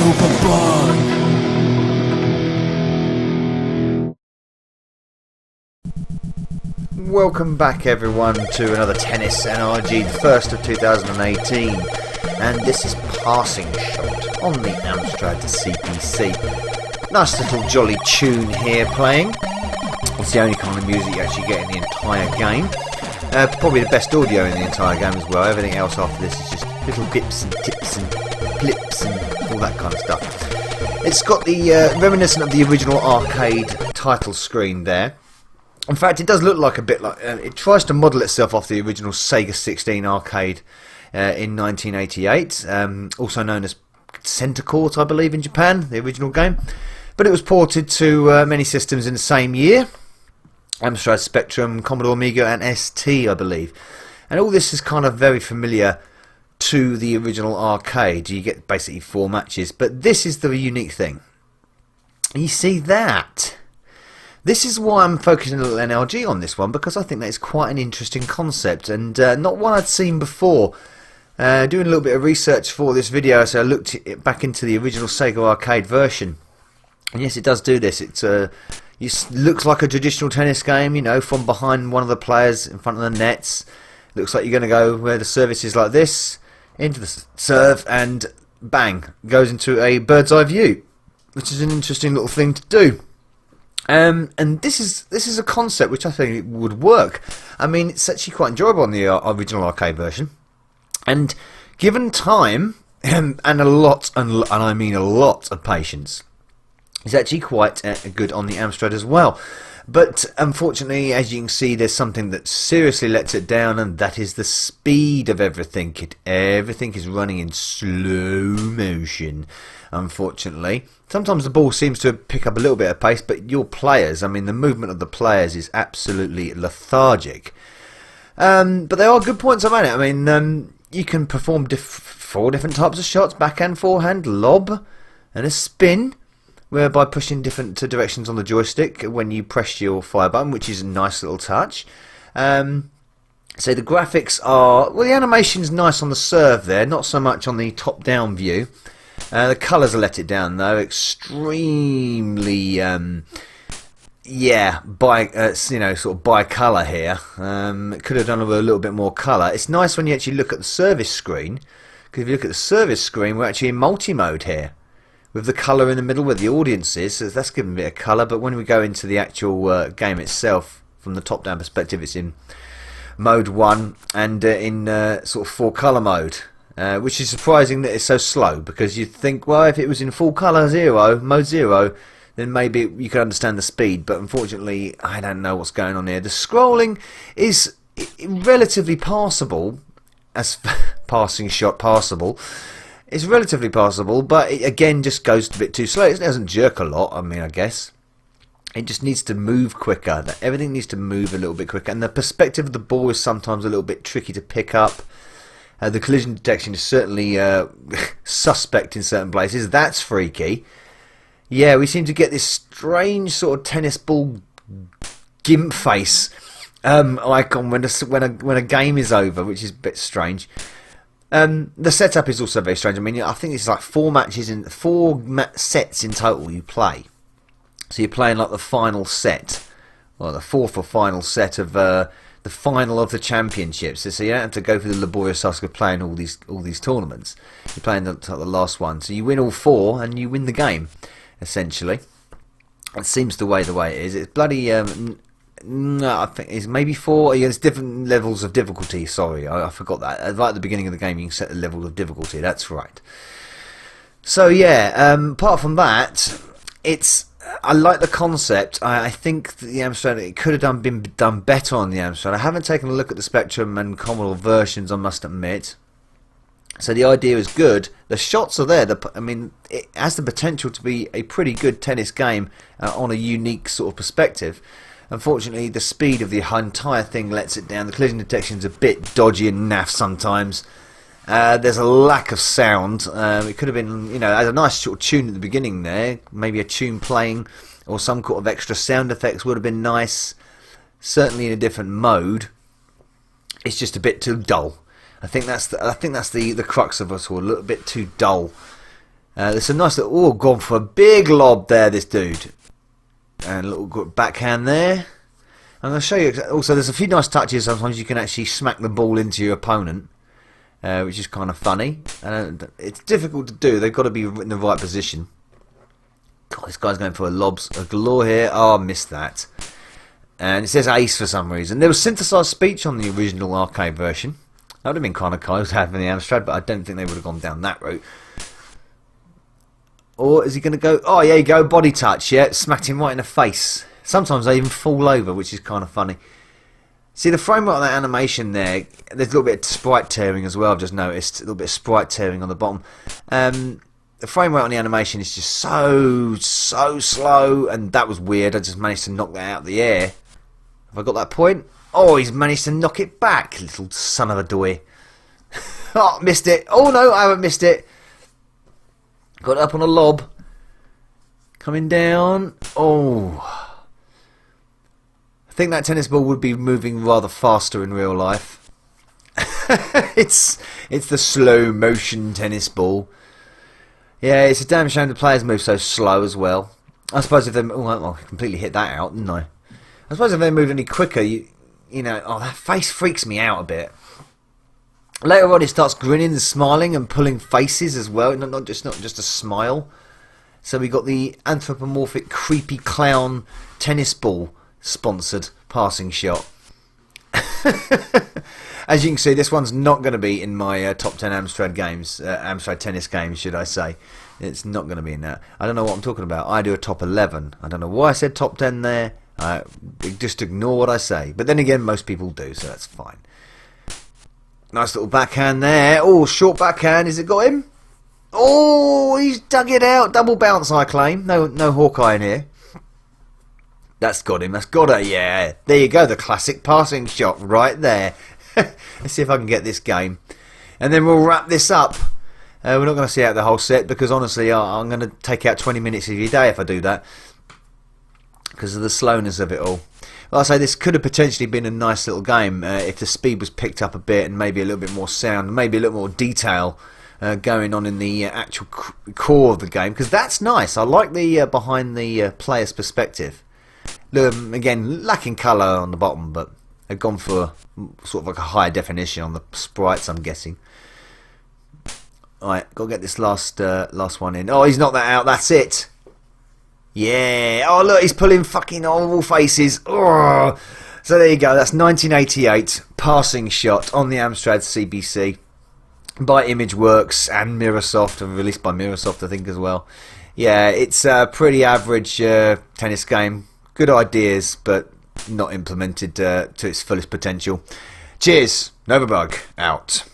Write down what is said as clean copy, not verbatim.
Super Bug. Welcome back everyone to another Tennis NRG, the first of 2018, and this is Passing Shot on the Amstrad CPC. Nice little jolly tune here playing. It's the only kind of music you actually get in the entire game. Probably the best audio in the entire game as well. Everything else after this is just little bips and tips and blips and all that kind of stuff. It's got the reminiscent of the original arcade title screen there. In fact, it does look like a bit like... it tries to model itself off the original Sega 16 arcade in 1988, also known as Center Court, I believe, in Japan, the original game. But it was ported to many systems in the same year. Amstrad Spectrum, Commodore Amiga and ST, I believe. And all this is kind of very familiar to the original arcade. You get basically 4 matches, but this is the unique thing. You see that? This is why I'm focusing a little NRG on this one, because I think that is quite an interesting concept and not one I'd seen before. Doing a little bit of research for this video, so I looked back into the original Sega arcade version. And yes, it does do this. It looks like a traditional tennis game, you know, from behind one of the players in front of the nets. Looks like you're going to go where the service is like this, into the serve, and bang, goes into a bird's eye view, which is an interesting little thing to do. And this is a concept which I think would work. I mean, it's actually quite enjoyable on the original arcade version, and given time and a lot, and I mean a lot of patience, it's actually quite good on the Amstrad as well. But unfortunately, as you can see, there's something that seriously lets it down, and that is the speed of everything. Everything is running in slow motion, unfortunately. Sometimes the ball seems to pick up a little bit of pace, but your players, I mean, the movement of the players is absolutely lethargic. But there are good points about it. I mean, you can perform 4 different types of shots: backhand, forehand, lob, and a spin, whereby pushing different directions on the joystick when you press your fire button, which is a nice little touch. So the graphics are... well, the animation's nice on the serve there, not so much on the top-down view. The colours are let it down, though. Extremely, you know, sort of bi-colour here. It could have done with a little bit more colour. It's nice when you actually look at the service screen, because if you look at the service screen, we're actually in multi-mode here, with the colour in the middle where the audience is, so that's giving a bit of colour. But when we go into the actual game itself, from the top-down perspective, it's in mode 1 and in sort of 4-colour mode, which is surprising that it's so slow, because you'd think, well, if it was in full colour mode 0, then maybe you could understand the speed. But unfortunately, I don't know what's going on here. The scrolling is relatively passable, as passing shot passable. It's relatively passable, but it again just goes a bit too slow. It doesn't jerk a lot, I mean, I guess. It just needs to move quicker. Everything needs to move a little bit quicker. And the perspective of the ball is sometimes a little bit tricky to pick up. The collision detection is certainly suspect in certain places. That's freaky. Yeah, we seem to get this strange sort of tennis ball gimp face icon when a game is over, which is a bit strange. The setup is also very strange. I mean, I think it's like 4 sets in total you play. So you're playing like the final set, or the 4th or final set of the final of the championships. So you don't have to go through the laborious task of playing all these tournaments. You're playing the last one. So you win all 4 and you win the game, essentially. It seems the way it is. It's bloody... no, I think it's maybe 4. There's different levels of difficulty. Sorry, I forgot that. Right at the beginning of the game, you can set the level of difficulty. That's right. So yeah, apart from that, I like the concept. I think that the Amstrad, it could have been done better on the Amstrad. I haven't taken a look at the Spectrum and Commodore versions, I must admit. So the idea is good. The shots are there. I mean, it has the potential to be a pretty good tennis game on a unique sort of perspective. Unfortunately, the speed of the entire thing lets it down. The collision detection's a bit dodgy and naff sometimes. There's a lack of sound. It could have been, you know, had a nice sort of tune at the beginning there. Maybe a tune playing or some sort of extra sound effects would have been nice. Certainly in a different mode. It's just a bit too dull. I think that's the crux of us all. A little bit too dull. There's a nice little... Oh, gone for a big lob there, this dude. And a little good backhand there. I'm going to show you... Also, there's a few nice touches. Sometimes you can actually smack the ball into your opponent. Which is kind of funny. It's difficult to do. They've got to be in the right position. God, this guy's going for a lobs galore here. Oh, I missed that. And it says ace for some reason. There was synthesized speech on the original arcade version. That would have been kind of cool to have in the Amstrad, but I don't think they would have gone down that route. Or is he going to go... Oh, yeah, you go. Body touch, yeah. Smacked him right in the face. Sometimes they even fall over, which is kind of funny. See, the frame rate on that animation there, there's a little bit of sprite tearing as well, I've just noticed. A little bit of sprite tearing on the bottom. The frame rate on the animation is just so slow, and that was weird. I just managed to knock that out of the air. Have I got that point? Oh, he's managed to knock it back, little son of a doy. Oh, missed it. Oh, no, I haven't missed it. Got it up on a lob. Coming down. Oh. I think that tennis ball would be moving rather faster in real life. It's the slow motion tennis ball. Yeah, it's a damn shame the players move so slow as well. I suppose if they... Oh, I completely hit that out, didn't I? I suppose if they moved any quicker, you know... Oh, that face freaks me out a bit. Later on, it starts grinning and smiling and pulling faces as well. Not just a smile. So we got the anthropomorphic, creepy clown tennis ball sponsored passing shot. As you can see, this one's not going to be in my top 10 Amstrad games, Amstrad tennis games, should I say. It's not going to be in that. I don't know what I'm talking about. I do a top 11. I don't know why I said top 10 there. Just ignore what I say. But then again, most people do, so that's fine. Nice little backhand there. Oh, short backhand. Has it got him? Oh, he's dug it out. Double bounce, I claim. No Hawkeye in here. That's got him. That's got her. Yeah. There you go. The classic passing shot right there. Let's see if I can get this game. And then we'll wrap this up. We're not going to see out the whole set because honestly I'm going to take out 20 minutes of your day if I do that. Because of the slowness of it all. Like I say, this could have potentially been a nice little game if the speed was picked up a bit and maybe a little bit more sound, maybe a little more detail going on in the actual core of the game. Because that's nice. I like the behind the player's perspective. Again, lacking colour on the bottom, but they've gone for sort of like a higher definition on the sprites, I'm guessing. Alright, gotta get this last one in. Oh, he's knocked that out. That's it. Yeah. Oh, look, he's pulling fucking horrible faces. Oh. So there you go. That's 1988 passing shot on the Amstrad CPC by Imageworks and Mirrorsoft, and released by Mirrorsoft, I think, as well. Yeah, it's a pretty average tennis game. Good ideas, but not implemented to its fullest potential. Cheers. Novabug out.